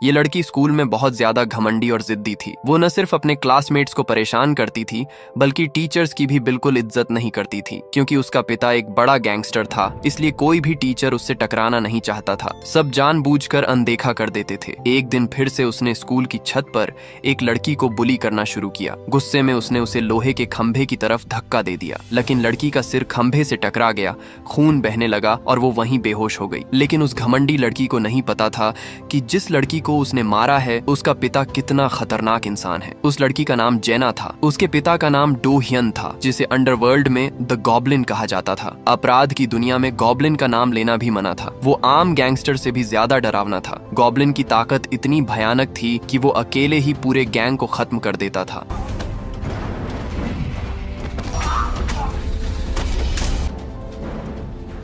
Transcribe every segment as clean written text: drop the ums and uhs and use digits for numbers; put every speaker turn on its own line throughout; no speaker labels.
ये लड़की स्कूल में बहुत ज्यादा घमंडी और जिद्दी थी। वो न सिर्फ अपने क्लासमेट्स को परेशान करती थी बल्कि टीचर्स की भी बिल्कुल इज्जत नहीं करती थी। क्योंकि उसका पिता एक बड़ा गैंगस्टर था, इसलिए कोई भी टीचर उससे टकराना नहीं चाहता था। सब जानबूझकर अनदेखा कर देते थे। एक दिन फिर से उसने स्कूल की छत पर एक लड़की को बुली करना शुरू किया। गुस्से में उसने उसे लोहे के खंभे की तरफ धक्का दे दिया, लेकिन लड़की का सिर खंभे से टकरा गया, खून बहने लगा और वो वहीं बेहोश हो गई। लेकिन उस घमंडी लड़की को नहीं पता था कि जिस लड़की को उसने मारा है उसका पिता कितना खतरनाक इंसान है। उस लड़की का नाम जेना था। उसके पिता का नाम डो हियन था, जिसे अंडरवर्ल्ड में द गॉब्लिन कहा जाता था। अपराध की दुनिया में गॉब्लिन का नाम लेना भी मना था। वो आम गैंगस्टर से भी ज्यादा डरावना था। गॉब्लिन की ताकत इतनी भयानक थी कि वो अकेले ही पूरे गैंग को खत्म कर देता था।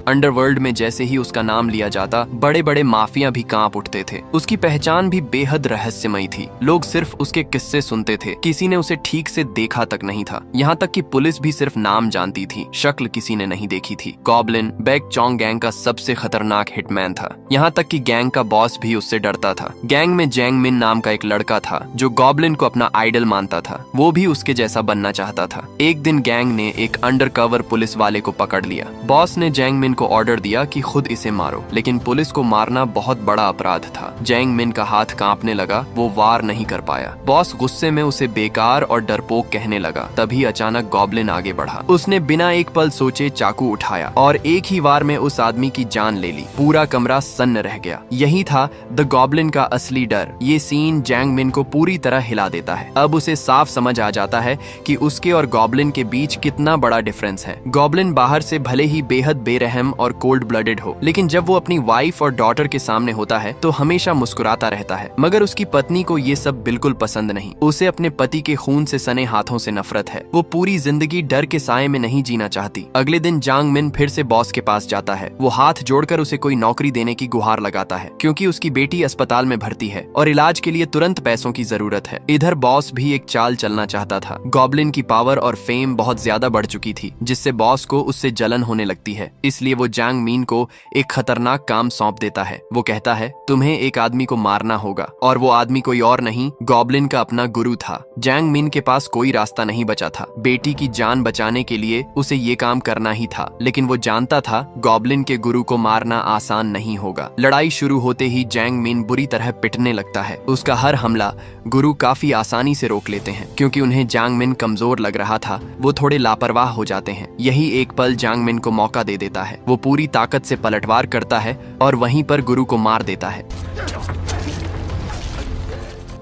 अंडरवर्ल्ड में जैसे ही उसका नाम लिया जाता, बड़े बड़े माफिया भी कांप उठते थे। उसकी पहचान भी बेहद रहस्यमयी थी। लोग सिर्फ उसके किस्से सुनते थे, किसी ने उसे ठीक से देखा तक नहीं था। यहाँ तक कि पुलिस भी सिर्फ नाम जानती थी, शक्ल किसी ने नहीं देखी थी। गॉब्लिन बैक चोंग गैंग का सबसे खतरनाक हिटमैन था। यहाँ तक कि गैंग का बॉस भी उससे डरता था। गैंग में जैंग मिन नाम का एक लड़का था जो गॉब्लिन को अपना आइडल मानता था। वो भी उसके जैसा बनना चाहता था। एक दिन गैंग ने एक अंडरकवर पुलिस वाले को पकड़ लिया। बॉस ने जैंग मिन को ऑर्डर दिया कि खुद इसे मारो, लेकिन पुलिस को मारना बहुत बड़ा अपराध था। जैंग मिन का हाथ कांपने लगा, वो वार नहीं कर पाया। बॉस गुस्से में उसे बेकार और डरपोक कहने लगा। तभी अचानक गॉब्लिन आगे बढ़ा। उसने बिना एक पल सोचे चाकू उठाया और एक ही वार में उस आदमी की जान ले ली। पूरा कमरा सन्न रह गया। यही था द गॉब्लिन का असली डर। ये सीन जैंग मिन को पूरी तरह हिला देता है। अब उसे साफ समझ आ जाता है कि उसके और गॉब्लिन के बीच कितना बड़ा डिफरेंस है। गॉब्लिन बाहर से भले ही बेहद बेरहम और कोल्ड ब्लडेड हो, लेकिन जब वो अपनी वाइफ और डॉटर के सामने होता है तो हमेशा मुस्कुराता रहता है। मगर उसकी पत्नी को ये सब बिल्कुल पसंद नहीं। उसे अपने पति के खून से सने हाथों से नफरत है। वो पूरी जिंदगी डर के साए में नहीं जीना चाहती। अगले दिन जांग मिन फिर से बॉस के पास जाता है। वो हाथ जोड़कर उसे कोई नौकरी देने की गुहार लगाता है, क्योंकि उसकी बेटी अस्पताल में भर्ती है और इलाज के लिए तुरंत पैसों की जरूरत है। इधर बॉस भी एक चाल चलना चाहता था। गॉब्लिन की पावर और फेम बहुत ज्यादा बढ़ चुकी थी, जिससे बॉस को उससे जलन होने लगती है। इसलिए वो जैंग मिन को एक खतरनाक काम सौंप देता है। वो कहता है, तुम्हें एक आदमी को मारना होगा, और वो आदमी कोई और नहीं, गॉब्लिन का अपना गुरु था। जैंग मिन के पास कोई रास्ता नहीं बचा था। बेटी की जान बचाने के लिए उसे ये काम करना ही था, लेकिन वो जानता था गॉब्लिन के गुरु को मारना आसान नहीं होगा। लड़ाई शुरू होते ही जैंग मिन बुरी तरह पिटने लगता है। उसका हर हमला गुरु काफी आसानी से रोक लेते हैं। क्योंकि उन्हें जैंग मिन कमजोर लग रहा था, वो थोड़े लापरवाह हो जाते हैं। यही एक पल जैंग मिन को मौका दे देता है। वो पूरी ताकत से पलटवार करता है और वहीं पर गुरु को मार देता है।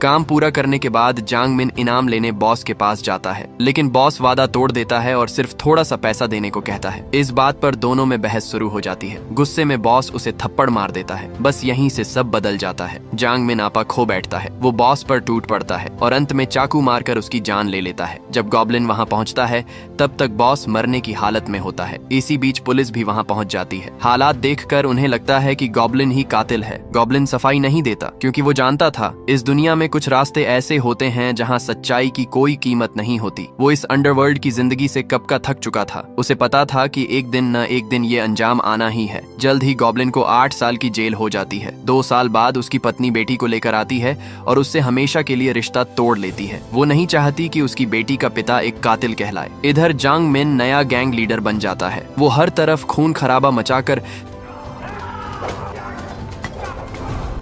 काम पूरा करने के बाद जांग मिन इनाम लेने बॉस के पास जाता है, लेकिन बॉस वादा तोड़ देता है और सिर्फ थोड़ा सा पैसा देने को कहता है। इस बात पर दोनों में बहस शुरू हो जाती है। गुस्से में बॉस उसे थप्पड़ मार देता है। बस यहीं से सब बदल जाता है। जांग मिन आपा खो बैठता है। वो बॉस पर टूट पड़ता है और अंत में चाकू मारकर उसकी जान ले लेता है। जब गॉब्लिन वहां पहुंचता है तब तक बॉस मरने की हालत में होता है। इसी बीच पुलिस भी वहां पहुंच जाती है। हालात देखकर उन्हें लगता है कि गॉब्लिन ही कातिल है। गॉब्लिन सफाई नहीं देता, क्योंकि वो जानता था इस दुनिया में कुछ रास्ते ऐसे होते हैं जहां सच्चाई की कोई कीमत नहीं होती। वो इस अंडरवर्ल्ड की जिंदगी से कब का थक चुका था। उसे पता था कि एक दिन न एक दिन ये अंजाम आना ही है। जल्द ही गॉब्लिन को 8 साल की जेल हो जाती है। 2 साल बाद उसकी पत्नी बेटी को लेकर आती है और उससे हमेशा के लिए रिश्ता तोड़ लेती है। वो नहीं चाहती कि उसकी बेटी का पिता एक कातिल कहलाए। इधर जांग मिन नया गैंग लीडर बन जाता है। वो हर तरफ खून खराबा मचाकर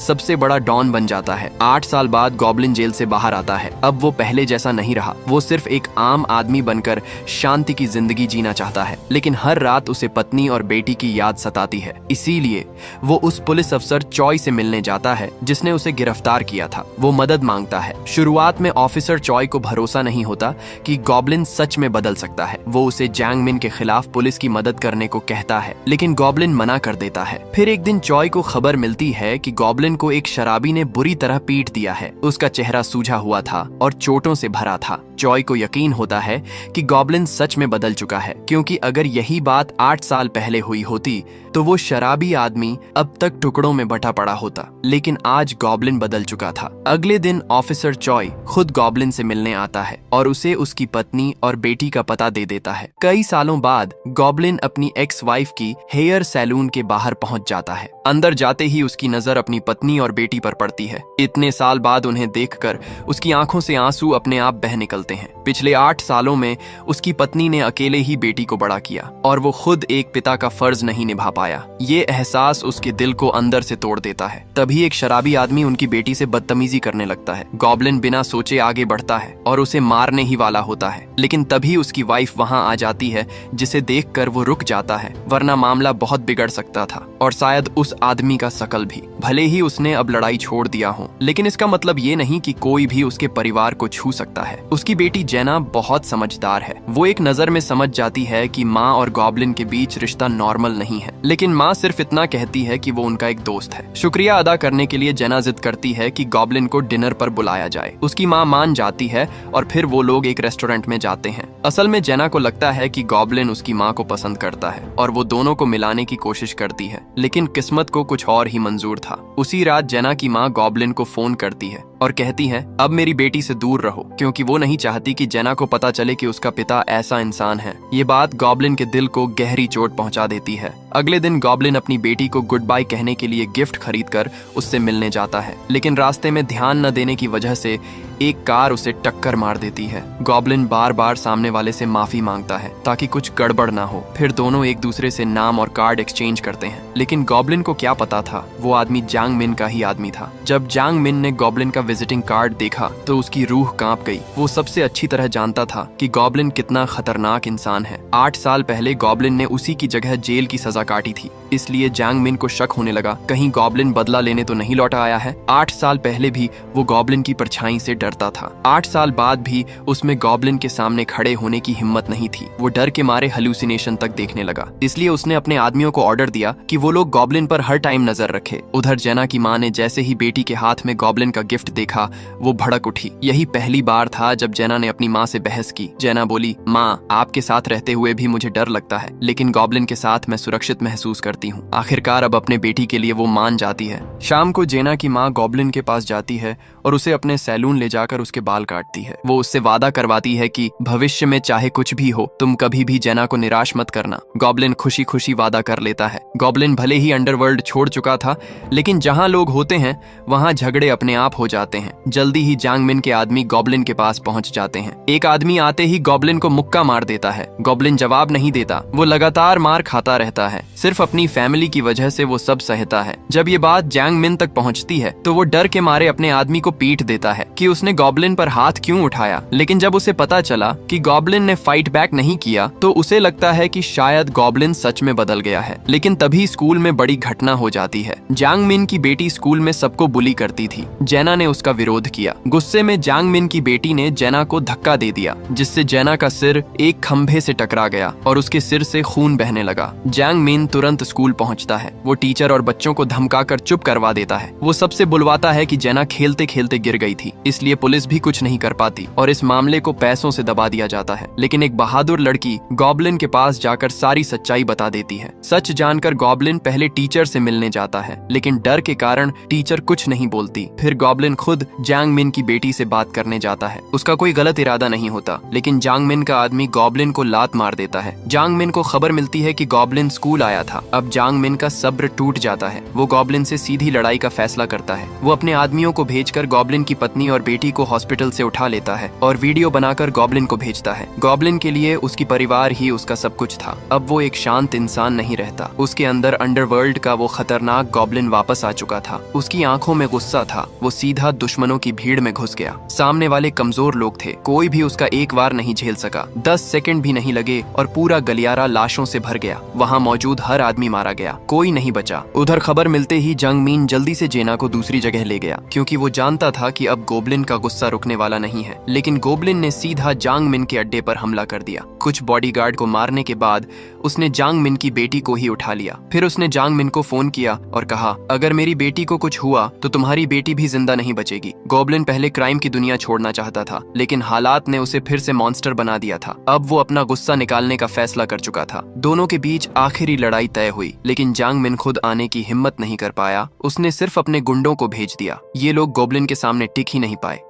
सबसे बड़ा डॉन बन जाता है। 8 साल बाद गॉब्लिन जेल से बाहर आता है। अब वो पहले जैसा नहीं रहा। वो सिर्फ एक आम आदमी बनकर शांति की जिंदगी जीना चाहता है, लेकिन हर रात उसे पत्नी और बेटी की याद सताती है। इसीलिए वो उस पुलिस अफसर चॉय से मिलने जाता है जिसने उसे गिरफ्तार किया था। वो मदद मांगता है। शुरुआत में ऑफिसर चॉय को भरोसा नहीं होता कि गॉब्लिन सच में बदल सकता है। वो उसे जैंग मिन के खिलाफ पुलिस की मदद करने को कहता है, लेकिन गॉब्लिन मना कर देता है। फिर एक दिन चॉय को खबर मिलती है कि गॉब्लिन को एक शराबी ने बुरी तरह पीट दिया है। उसका चेहरा सूजा हुआ था और चोटों से भरा था। चॉय को यकीन होता है कि गॉब्लिन सच में बदल चुका है, क्योंकि अगर यही बात 8 साल पहले हुई होती तो वो शराबी आदमी अब तक टुकड़ों में बटा पड़ा होता। लेकिन आज गॉब्लिन बदल चुका था। अगले दिन ऑफिसर चॉय खुद गॉब्लिन से मिलने आता है और उसे उसकी पत्नी और बेटी का पता दे देता है। कई सालों बाद गॉब्लिन अपनी एक्स वाइफ की हेयर सैलून के बाहर पहुंच जाता है। अंदर जाते ही उसकी नजर अपनी पत्नी पत्नी और बेटी पर पड़ती है। इतने साल बाद उन्हें देखकर उसकी आंखों से आंसू अपने आप बह निकलते हैं। पिछले 8 सालों में उसकी पत्नी ने अकेले ही बेटी को बड़ा किया और वो खुद एक पिता का फर्ज नहीं निभा पाया। ये एहसास उसके दिल को अंदर से तोड़ देता है। तभी एक शराबी आदमी उनकी बेटी से बदतमीजी करने लगता है। गॉब्लिन बिना सोचे आगे बढ़ता है और उसे मारने ही वाला होता है, लेकिन तभी उसकी वाइफ वहां आ जाती है, जिसे देखकर वो रुक जाता है, वरना मामला बहुत बिगड़ सकता था और शायद उस आदमी का शकल भी। भले ही उसने अब लड़ाई छोड़ दिया हो, लेकिन इसका मतलब ये नहीं कि कोई भी उसके परिवार को छू सकता है। उसकी बेटी जेना बहुत समझदार है। वो एक नजर में समझ जाती है कि माँ और गॉब्लिन के बीच रिश्ता नॉर्मल नहीं है, लेकिन माँ सिर्फ इतना कहती है कि वो उनका एक दोस्त है। शुक्रिया अदा करने के लिए जेना जिद करती है कि गॉब्लिन को डिनर पर बुलाया जाए। उसकी माँ मान जाती है और फिर वो लोग एक रेस्टोरेंट में जाते हैं। असल में जेना को लगता है कि गॉब्लिन उसकी माँ को पसंद करता है और वो दोनों को मिलाने की कोशिश करती है, लेकिन किस्मत को कुछ और ही मंजूर था। उसी रात जेना की माँ गॉब्लिन को फोन करती है और कहती है, अब मेरी बेटी से दूर रहो, क्योंकि वो नहीं चाहती कि जेना को पता चले कि उसका पिता ऐसा इंसान है। ये बात गॉब्लिन के दिल को गहरी चोट पहुंचा देती है। अगले दिन गॉब्लिन अपनी बेटी को गुड बाय कहने के लिए गिफ्ट खरीदकर उससे मिलने जाता है, लेकिन रास्ते में ध्यान न देने की वजह से एक कार उसे टक्कर मार देती है। गॉब्लिन बार बार सामने वाले से माफी मांगता है ताकि कुछ गड़बड़ ना हो। फिर दोनों एक दूसरे से नाम और कार्ड एक्सचेंज करते हैं, लेकिन गॉब्लिन को क्या पता था वो आदमी जांग मिन का ही आदमी था। जब जांग मिन ने गॉब्लिन का विजिटिंग कार्ड देखा तो उसकी रूह कांप गई। वो सबसे अच्छी तरह जानता था कि गॉब्लिन कितना खतरनाक इंसान है। 8 साल पहले गॉब्लिन ने उसी की जगह जेल की सजा काटी थी, इसलिए जांग मिन को शक होने लगा कहीं गॉब्लिन बदला लेने तो नहीं लौटा आया है। 8 साल पहले भी वो गॉब्लिन की परछाई से डरता था। 8 साल बाद भी उसमें गॉब्लिन के सामने खड़े होने की हिम्मत नहीं थी। वो डर के मारे हेलुसिनेशन तक देखने लगा, इसलिए उसने अपने आदमियों को ऑर्डर दिया कि वो लोग गॉब्लिन पर हर टाइम नजर रखे। उधर जेना की माँ ने जैसे ही बेटी के हाथ में गॉब्लिन का गिफ्ट देखा, वो भड़क उठी। यही पहली बार था जब जेना ने अपनी माँ से बहस की। जेना बोली, माँ, आपके साथ रहते हुए भी मुझे डर लगता है, लेकिन गॉब्लिन के साथ मैं सुरक्षित महसूस करती हूँ। आखिरकार अब अपने बेटी के लिए वो मान जाती है। शाम को जेना की माँ गॉब्लिन के पास जाती है और उसे अपने सैलून ले जाकर उसके बाल काटती है। वो उससे वादा करवाती है कि भविष्य में चाहे कुछ भी हो, तुम कभी भी जेना को निराश मत करना। गॉब्लिन खुशी खुशी वादा कर लेता है। गॉब्लिन भले ही अंडरवर्ल्ड छोड़ चुका था, लेकिन जहाँ लोग होते हैं वहाँ झगड़े अपने आप हो जाते हैं। जल्दी ही जांग मिन के आदमी गॉब्लिन के पास पहुंच जाते हैं। एक आदमी आते ही गॉब्लिन को मुक्का मार देता है। गॉब्लिन जवाब नहीं देता, वो लगातार मार खाता रहता है। सिर्फ अपनी फैमिली की वजह से वो सब सहता है। जब ये बात जांग मिन तक पहुंचती है तो वो डर के मारे अपने आदमी को पीट देता है कि उसने गॉब्लिन पर हाथ क्यों उठाया। लेकिन जब उसे पता चला कि गॉब्लिन ने फाइट बैक नहीं किया तो उसे लगता है कि शायद गॉब्लिन सच में बदल गया है। लेकिन तभी स्कूल में बड़ी घटना हो जाती है। जांग मिन की बेटी स्कूल में सबको बुली करती थी। जेना ने उसका विरोध किया। गुस्से में जांग मिन की बेटी ने जेना को धक्का दे दिया, जिससे जेना का सिर एक खंभे से टकरा गया और उसके सिर से खून बहने लगा। जांग मिन तुरंत स्कूल पहुंचता है। वो टीचर और बच्चों को धमकाकर चुप करवा देता है। वो सबसे बुलवाता है कि जेना खेलते खेलते गिर गई थी, इसलिए पुलिस भी कुछ नहीं कर पाती और इस मामले को पैसों से दबा दिया जाता है। लेकिन एक बहादुर लड़की गॉब्लिन के पास जाकर सारी सच्चाई बता देती है। सच जानकर गॉब्लिन पहले टीचर से मिलने जाता है, लेकिन डर के कारण टीचर कुछ नहीं बोलती। फिर गॉब्लिन खुद जांग मिन की बेटी से बात करने जाता है। उसका कोई गलत इरादा नहीं होता, लेकिन जांग मिन का आदमी गॉब्लिन को लात मार देता है। जांग मिन को खबर मिलती है कि गॉब्लिन स्कूल आया था। अब जांग मिन का सब्र टूट जाता है। वो गॉब्लिन से सीधी लड़ाई का फैसला करता है। वो अपने आदमियों को भेजकर गॉब्लिन की पत्नी और बेटी को हॉस्पिटल से उठा लेता है और वीडियो बनाकर गॉब्लिन को भेजता है। गॉब्लिन के लिए उसकी परिवार ही उसका सब कुछ था। अब वो एक शांत इंसान नहीं रहता। उसके अंदर अंडरवर्ल्ड का वो खतरनाक गॉब्लिन वापस आ चुका था। उसकी आंखों में गुस्सा था। वो सीधा दुश्मनों की भीड़ में घुस गया। सामने वाले कमजोर लोग थे, कोई भी उसका एक वार नहीं झेल सका। 10 सेकंड भी नहीं लगे और पूरा गलियारा लाशों से भर गया। वहाँ मौजूद हर आदमी मारा गया, कोई नहीं बचा। उधर खबर मिलते ही जांग मिन जल्दी से जेना को दूसरी जगह ले गया, क्योंकि वो जानता था कि अब गॉब्लिन का गुस्सा रुकने वाला नहीं है। लेकिन गॉब्लिन ने सीधा जांग मिन के अड्डे पर हमला कर दिया। कुछ बॉडीगार्ड को मारने के बाद उसने जांग मिन की बेटी को ही उठा लिया। फिर उसने जांग मिन को फोन किया और कहा, अगर मेरी बेटी को कुछ हुआ तो तुम्हारी बेटी भी जिंदा नहीं बचेगी। गॉब्लिन पहले क्राइम की दुनिया छोड़ना चाहता था, लेकिन हालात ने उसे फिर से मॉन्स्टर बना दिया था। अब वो अपना गुस्सा निकालने का फैसला कर चुका था। दोनों के बीच आखिरी लड़ाई तय हुई, लेकिन जांग मिन खुद आने की हिम्मत नहीं कर पाया। उसने सिर्फ अपने गुंडों को भेज दिया। ये लोग गॉब्लिन के सामने टिक ही नहीं पाए।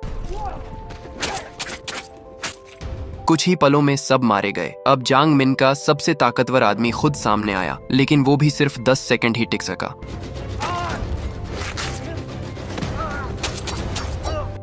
कुछ ही पलों में सब मारे गए। अब जांग मिन का सबसे ताकतवर आदमी खुद सामने आया, लेकिन वो भी सिर्फ 10 सेकंड ही टिक सका।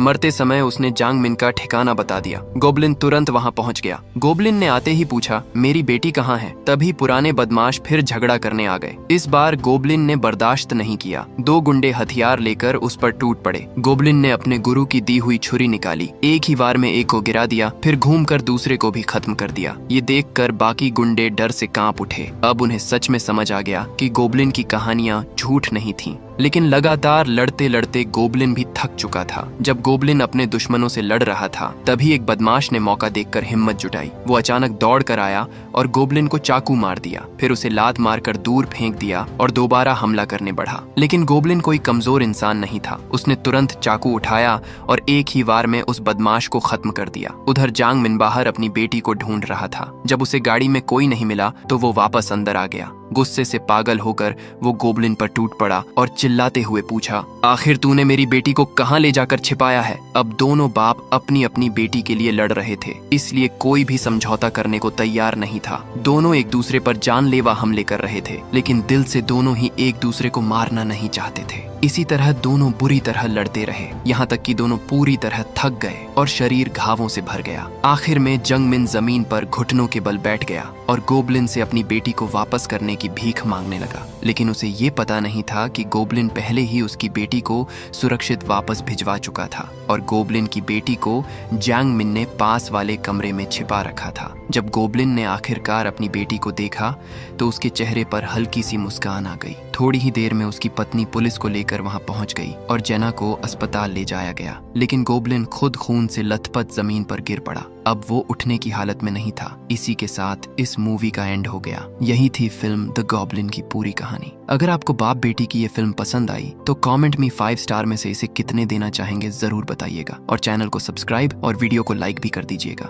मरते समय उसने जांग मिन का ठिकाना बता दिया। गोबलिन तुरंत वहां पहुंच गया। गोबलिन ने आते ही पूछा, मेरी बेटी कहाँ है? तभी पुराने बदमाश फिर झगड़ा करने आ गए। इस बार गोबलिन ने बर्दाश्त नहीं किया। 2 गुंडे हथियार लेकर उस पर टूट पड़े। गोबलिन ने अपने गुरु की दी हुई छुरी निकाली, एक ही वार में एक को गिरा दिया, फिर घूमकर दूसरे को भी खत्म कर दिया। ये देखकर बाकी गुंडे डर से कांप उठे। अब उन्हें सच में समझ आ गया कि गोबलिन की कहानियां झूठ नहीं थीं। लेकिन लगातार लड़ते लड़ते गोबलिन भी थक चुका था। जब गोबलिन अपने दुश्मनों से लड़ रहा था, तभी एक बदमाश ने मौका देखकर हिम्मत जुटाई। वो अचानक दौड़ कर आया और गोबलिन को चाकू मार दिया। फिर उसे लात मारकर दूर फेंक दिया और दोबारा हमला करने बढ़ा। लेकिन गोबलिन कोई कमजोर इंसान नहीं था। उसने तुरंत चाकू उठाया और एक ही वार में उस बदमाश को खत्म कर दिया। उधर जांग मिन बाहर अपनी बेटी को ढूंढ रहा था। जब उसे गाड़ी में कोई नहीं मिला तो वो वापस अंदर आ गया। गुस्से से पागल होकर वो गोबलिन पर टूट पड़ा और चिल्लाते हुए पूछा, आखिर तूने मेरी बेटी को कहाँ ले जाकर छिपाया है? अब दोनों बाप अपनी अपनी बेटी के लिए लड़ रहे थे, इसलिए कोई भी समझौता करने को तैयार नहीं था। दोनों एक दूसरे पर जानलेवा हमले कर रहे थे, लेकिन दिल से दोनों ही एक दूसरे को मारना नहीं चाहते थे। इसी तरह दोनों बुरी तरह लड़ते रहे, यहाँ तक कि दोनों पूरी तरह थक गए और शरीर घावों से भर गया। आखिर में जंग मिन जमीन पर घुटनों के बल बैठ गया और गोबलिन से अपनी बेटी को वापस करने की भीख मांगने लगा। लेकिन उसे ये पता नहीं था कि गोबलिन पहले ही उसकी बेटी को सुरक्षित वापस भिजवा चुका था और गोबलिन की बेटी को जांग मिन ने पास वाले कमरे में छिपा रखा था। जब गोबलिन ने आखिरकार अपनी बेटी को देखा तो उसके चेहरे पर हल्की सी मुस्कान आ गई। थोड़ी ही देर में उसकी पत्नी पुलिस को लेकर वहां पहुंच गई और जेना को अस्पताल ले जाया गया। लेकिन गोबलिन खुद खून से लथपथ जमीन पर गिर पड़ा। अब वो उठने की हालत में नहीं था। इसी के साथ इस मूवी का एंड हो गया। यही थी फिल्म द गॉब्लिन की पूरी कहानी। अगर आपको बाप बेटी की ये फिल्म पसंद आई तो कमेंट में 5 स्टार में से इसे कितने देना चाहेंगे जरूर बताइएगा और चैनल को सब्सक्राइब और वीडियो को लाइक भी कर दीजिएगा।